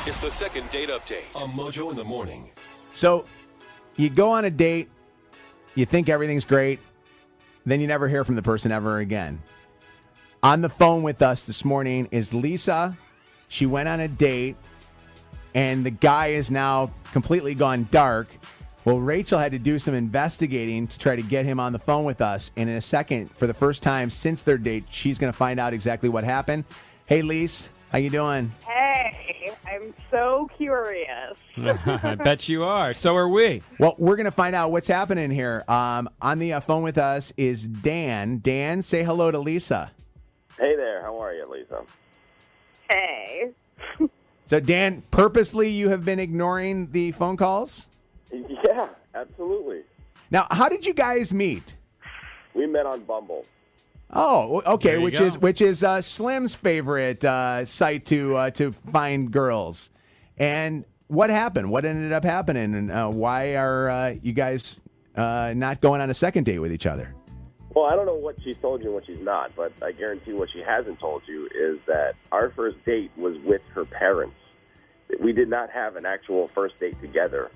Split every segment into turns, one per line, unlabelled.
It's the second date update on Mojo in the Morning.
So you go on a date, you think everything's great, then you never hear from the person ever again. On the phone with us this morning is Lisa. She went on a date, and the guy is now completely gone dark. Well, Rachel had to do some investigating to try to get him on the phone with us. And in a second, for the first time since their date, she's going to find out exactly what happened. Hey, Lise, how you doing?
Hey, I'm so curious.
I bet you are. So are we.
Well, we're going to find out what's happening here. On the phone with us is Dan. Dan, say hello to Lisa.
Hey there, how are you, Lisa?
Hey.
So, Dan, purposely you have been ignoring the phone calls?
Yeah, absolutely.
Now, how did you guys meet?
We met on Bumble.
Oh, okay,
There you
which
go.
is Slim's favorite site to find girls. And what happened? What ended up happening? And why are you guys not going on a second date with each other?
Well, I don't know what she's told you and what she's not, but I guarantee what she hasn't told you is that our first date was with her parents. We did not have an actual first date together.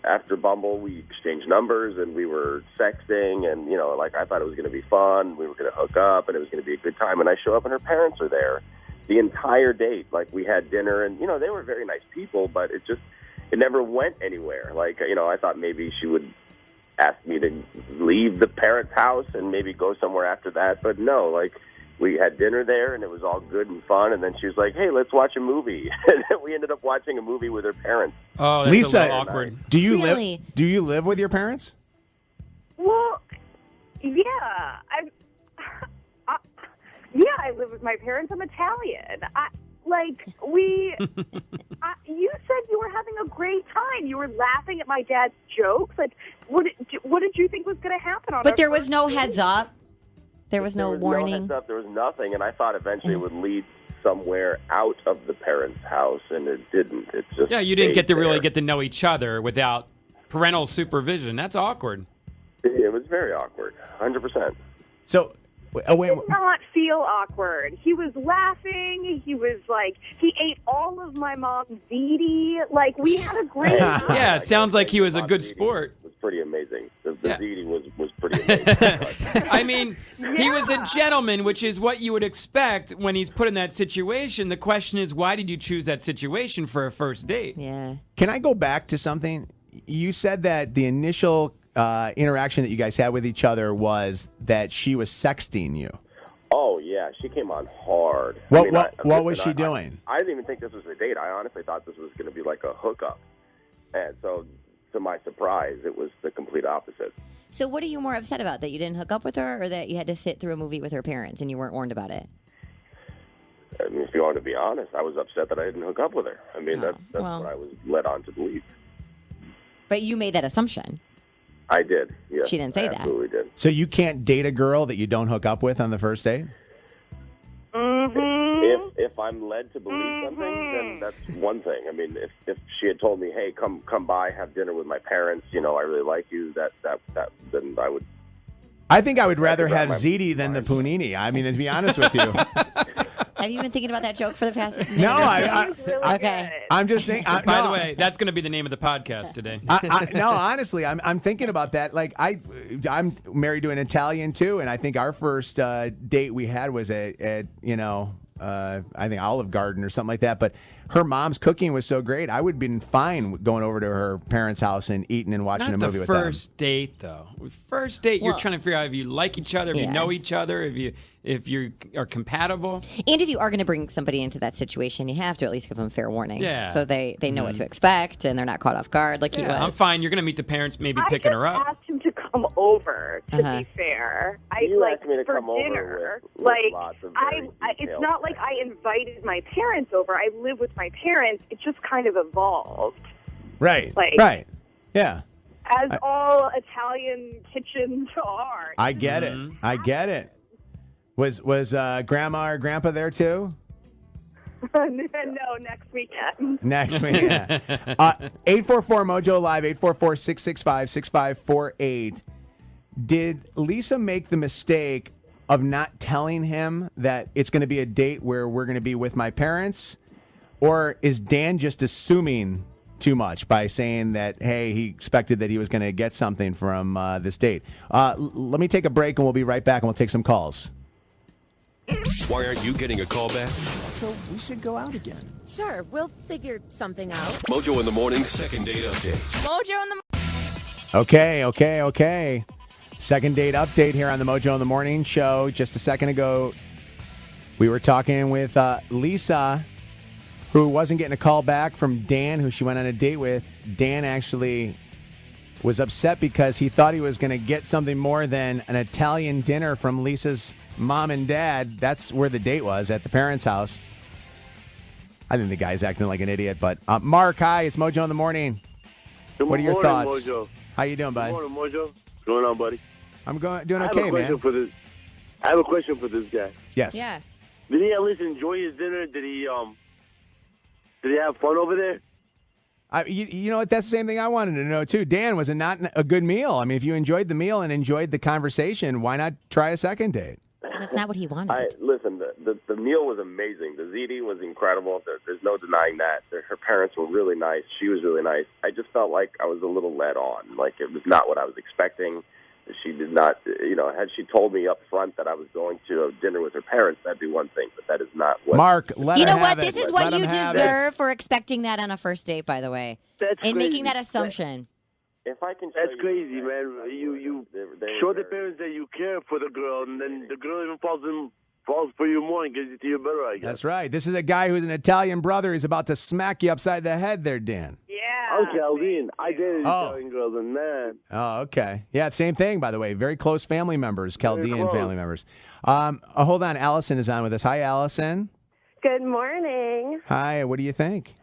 After Bumble, we exchanged numbers and we were sexting, and I thought it was going to be fun. We were going to hook up, and it was going to be a good time. And I show up, and her parents are there the entire date. Like, we had dinner, and they were very nice people, but it never went anywhere. I thought maybe she would ask me to leave the parents' house and maybe go somewhere after that, but no. We had dinner there, and it was all good and fun. And then she was like, "Hey, let's watch a movie." And we ended up watching a movie with her parents.
Oh, that's
Lisa,
a little awkward.
Do you
Really?
live with your parents?
Well, yeah. I live with my parents. I'm Italian. You said you were having a great time. You were laughing at my dad's jokes. What did you think was going to happen?
But there was no heads up. There was no warning.
No heads up. There was nothing, and I thought eventually it would lead somewhere out of the parents' house, and it didn't. It just
You didn't
stayed
really
there.
get to know each other without parental supervision. That's awkward.
It was very awkward, 100%.
So, wait.
Did not feel awkward. He was laughing. He was he ate all of my mom's ziti. We had a great time.
Yeah, it sounds like he was a good
Ziti
sport.
was pretty amazing. The
Yeah.
ziti was pretty amazing.
I mean, he was a gentleman, which is what you would expect when he's put in that situation. The question is, why did you choose that situation for a first date?
Yeah.
Can I go back to something? You said that the initial interaction that you guys had with each other was that she was sexting you.
Oh, yeah, she came on hard.
What was she doing?
I didn't even think this was a date. I honestly thought this was going to be like a hookup. And so, to my surprise, it was the complete opposite.
So what are you more upset about, that you didn't hook up with her, or that you had to sit through a movie with her parents and you weren't warned about it?
I mean, if you want to be honest, I was upset that I didn't hook up with her. I mean, that's
well.
what I was led on to believe.
But you made that assumption.
I did, yes.
She didn't say
I
that.
absolutely did.
So you can't date a girl that you don't hook up with on the first date?
If I'm led to believe something, then that's one thing. I mean, if she had told me, "Hey, come by, have dinner with my parents," I really like you, that then I would.
I think I would rather
think
have
my
ziti than the punini. I mean, to be honest with you.
Have you been thinking about that joke for the past minute?
No,
or two?
Really
Okay.
good.
I'm just saying.
By the way, that's going to be the name of the podcast today.
No, honestly, I'm thinking about that. I'm married to an Italian too, and I think our first date we had was at I think Olive Garden or something like that. But her mom's cooking was so great, I would have been fine going over to her parents' house and eating and watching
Not
a movie
the
with them.
first date, though. First date, you're
Well-
trying to figure out if you like each other, if you
Yeah.
know each other, if you are compatible.
And if you are going to bring somebody into that situation, you have to at least give them fair warning.
Yeah.
So they know what to expect and they're not caught off guard like he was.
Yeah, I'm fine. You're going to meet the parents, maybe picking her
I just
up.
asked him to come over. To
Uh-huh.
be fair,
You asked me to
for
come over
dinner.
with lots of very
it's
detailed
not like I invited my parents over. I live with my parents. It just kind of evolved,
Right.
Like-
Right. Yeah.
as all Italian kitchens are.
I get it. I get it. Was grandma or grandpa there too?
No, next weekend.
Next week. Yeah. 844 Mojo Live, 844-665-6548. Did Lisa make the mistake of not telling him that it's going to be a date where we're going to be with my parents? Or is Dan just assuming too much by saying that, hey, he expected that he was going to get something from this date? Let me take a break, and we'll be right back, and we'll take some calls.
Why aren't you getting a call back?
So we should go out again.
Sure, we'll figure something out.
Mojo in the Morning second date update.
Mojo in the
Okay. Second date update here on the Mojo in the Morning show. Just a second ago, we were talking with Lisa, who wasn't getting a call back from Dan, who she went on a date with. Dan actually was upset because he thought he was going to get something more than an Italian dinner from Lisa's mom and dad. That's where the date was, at the parents' house. I think the guy's acting like an idiot. But Mark, hi, it's Mojo in the Morning. What are your thoughts?
Mojo.
How you doing, bud?
Good morning, Mojo. What's going on, buddy?
I'm doing okay, man.
I have a question for this guy.
Yes.
Yeah.
Did he at least enjoy his dinner? Did he have fun over there?
You know what? That's the same thing I wanted to know, too. Dan, was it not a good meal? I mean, if you enjoyed the meal and enjoyed the conversation, why not try a second date?
That's not what he wanted.
Listen, the meal was amazing. The Ziti was incredible. There's no denying that. Her parents were really nice. She was really nice. I just felt like I was a little led on. Like, it was not what I was expecting. She did not, had she told me up front that I was going to a dinner with her parents, that'd be one thing, but that is not what...
Mark, let
You
her
know what?
have it.
This is
Let
what
him
you
have
deserve for expecting that on a first date, by the way.
That's
And making
crazy.
that assumption.
If I can...
That's crazy, man. You show the parents that you care for the girl, and then the girl even falls for you more and gives it to you better, I guess.
That's right. This is a guy who's an Italian brother. He's about to smack you upside the head there, Dan.
Yeah.
I'm Chaldean. I dated Italian girls, and man.
Oh, okay. Yeah, same thing, by the way. Very close family members, Chaldean
close.
family members. Hold on. Allison is on with us. Hi, Allison.
Good morning.
Hi. What do you think?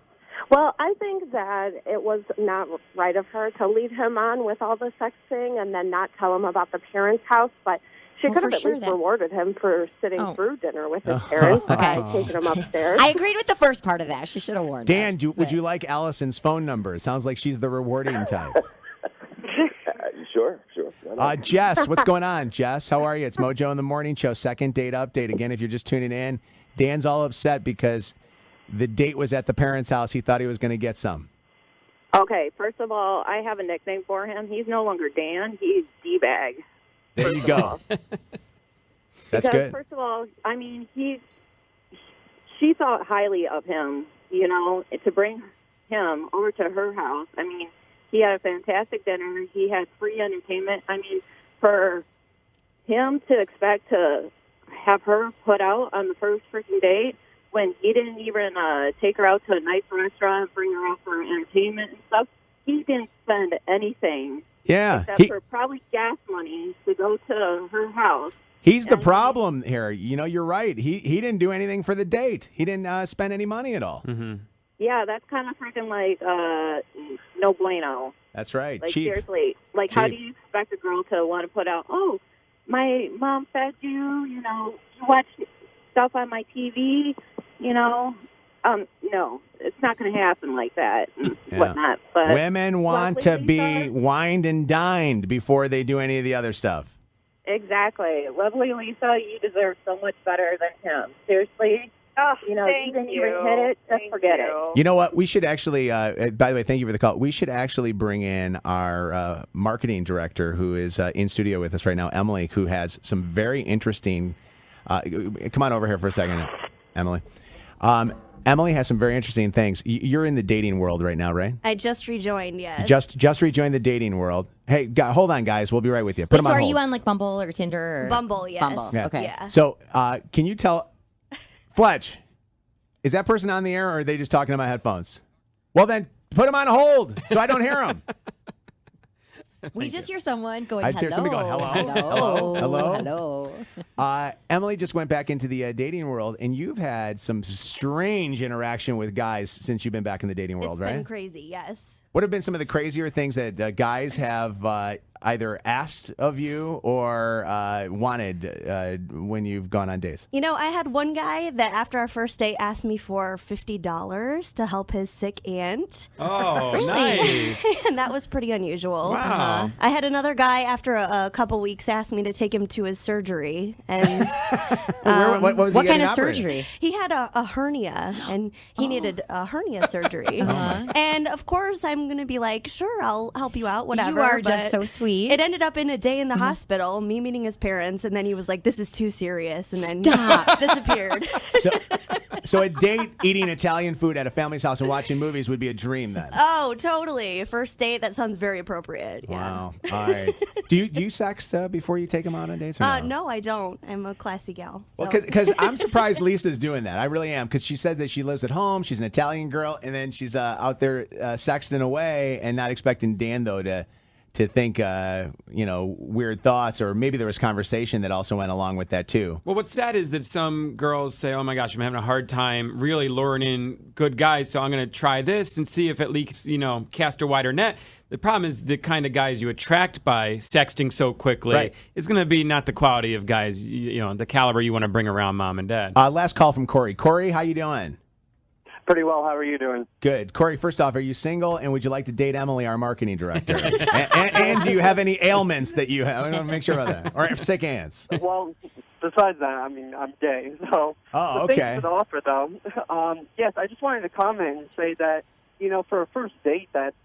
Well, I think that it was not right of her to lead him on with all the sexting and then not tell him about the parents' house, but she
Well,
could have
for
at
sure
least
that-
rewarded him for sitting
Oh.
through dinner with his parents by taking him upstairs.
I agreed with the first part of that. She should have warned
Dan,
him.
would you like Allison's phone number? It sounds like she's the rewarding type.
Sure. Why not?
Jess, what's going on? Jess, how are you? It's Mojo in the Morning Show, second date update. Again, if you're just tuning in, Dan's all upset because the date was at the parents' house. He thought he was going to get some.
Okay, first of all, I have a nickname for him. He's no longer Dan. He's D-Bag.
There you go. That's
Because,
good.
first of all, I mean, she thought highly of him, to bring him over to her house. I mean, he had a fantastic dinner. He had free entertainment. I mean, for him to expect to have her put out on the first freaking date when he didn't even take her out to a nice restaurant, bring her out for entertainment and stuff, he didn't spend anything
Yeah.
except for probably gas money to go to her house.
He's the problem here. You're right. He didn't do anything for the date. He didn't spend any money at all.
Mm-hmm.
Yeah, that's kind of freaking like no bueno.
That's right.
Like,
Cheap.
seriously. Like, how do
Cheap.
you expect a girl to want to put out, oh, my mom fed you, you watch stuff on my TV, no, it's not going to happen like that and
Yeah.
whatnot. But
Women want to
Lovely
be
Lisa.
wined and dined before they do any of the other stuff.
Exactly. Lovely Lisa, you deserve so much better than him. Seriously.
Oh,
You
thank
didn't
you.
even hit it. Just
Thank
forget
you.
You know what? We should actually, by the way, thank you for the call. We should actually bring in our marketing director who is in studio with us right now, Emily, who has some very interesting. Come on over here for a second, Emily. Emily has some very interesting things. You're in the dating world right now, right?
I just rejoined, yes.
Just rejoined the dating world. Hey, hold on, guys. We'll be right with you. Put
Wait,
them
so
on
are
hold.
you on like Bumble or Tinder? Or?
Bumble, yes.
Bumble,
Yeah.
okay.
Yeah.
So, can you tell, Fletch, is that person on the air or are they just talking to my headphones? Well, then put them on hold so I don't hear them.
We just hear someone going,
I just hear somebody going, hello, hello, hello.
hello.
Emily just went back into the dating world, and you've had some strange interaction with guys since you've been back in the dating world,
It's
right?
been crazy, yes.
What have been some of the crazier things that guys have either asked of you or wanted when you've gone on dates?
You know, I had one guy that after our first date asked me for $50 to help his sick aunt.
Oh, nice.
And that was pretty unusual.
Wow.
I had another guy after a couple weeks asked me to take him to his surgery. And
what was he
What kind
getting
of
operated?
surgery?
he had a hernia, and he needed a hernia surgery. And of course, I'm going to be like, sure, I'll help you out, whatever.
You are just
but
so sweet.
It ended up in a day in the hospital, me meeting his parents, and then he was like, this is too serious, and then disappeared.
So a date eating Italian food at a family's house and watching movies would be a dream then.
Oh, totally. First date, that sounds very appropriate. Yeah.
Wow. All right. Do you sex before you take them out on dates? Or
No, I don't. I'm a classy gal.
Well,
so.
because I'm surprised Lisa's doing that. I really am, because she said that she lives at home. She's an Italian girl, and then she's out there sexting away, and not expecting Dan though to think weird thoughts, or maybe there was conversation that also went along with that too.
Well, what's sad is that some girls say, oh my gosh, I'm having a hard time really luring in good guys, so I'm going to try this and see if at least, cast a wider net. The problem is the kind of guys you attract by sexting so quickly is going to be not the quality of guys, the caliber you want to bring around mom and dad.
Last call from Corey. Corey, how you doing?
Pretty well. How are you doing?
Good. Corey, first off, are you single, and would you like to date Emily, our marketing director? and do you have any ailments that you have? I want to make sure about that. Or sick aunts?
Well, besides that, I mean, I'm gay, so.
Oh,
Thanks
okay.
for the offer, though. Yes, I just wanted to comment and say that, for a first date, that's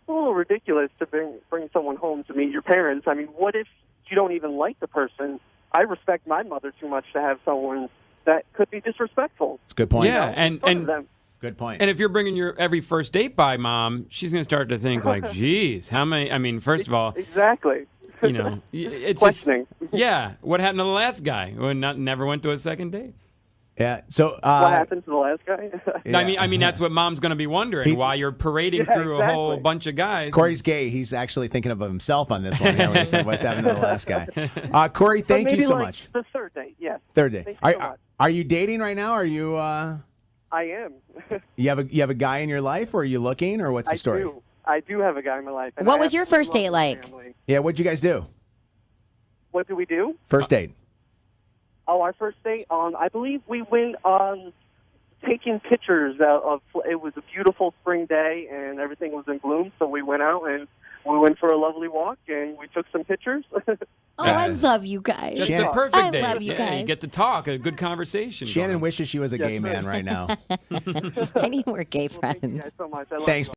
a little ridiculous to bring someone home to meet your parents. I mean, what if you don't even like the person? I respect my mother too much to have someone that could be disrespectful.
That's a good point.
Yeah, and
good point.
And if you're bringing your every first date by mom, she's going to start to think like, geez, how many? I mean, first of all,
exactly.
It's
questioning.
Yeah, what happened to the last guy who never went to a second date?
Yeah. So
what happened to the last guy?
Yeah. I mean, that's what mom's going to be wondering while you're parading through a whole bunch of guys.
Corey's gay. He's actually thinking of himself on this one. When he said, what's happened to the last guy? Corey, thank you so much.
The third date, yes.
Third date.
Thank you so much.
Are you dating right now? Are you?
I am.
You have a guy in your life, or are you looking, or what's the story?
I do have a guy in my life.
What was your first date like?
Yeah, what'd you guys do?
What did we do?
First date.
Oh, our first date. I believe we went on taking pictures of. It was a beautiful spring day, and everything was in bloom. So we went out and we went for a lovely walk, and we took some pictures.
Oh, I love you guys.
That's the perfect date.
I love you guys.
You get to talk, a good conversation.
Shannon wishes she was a gay man right now.
I need more gay friends.
Thank you guys so much. I love
Thanks.
you all.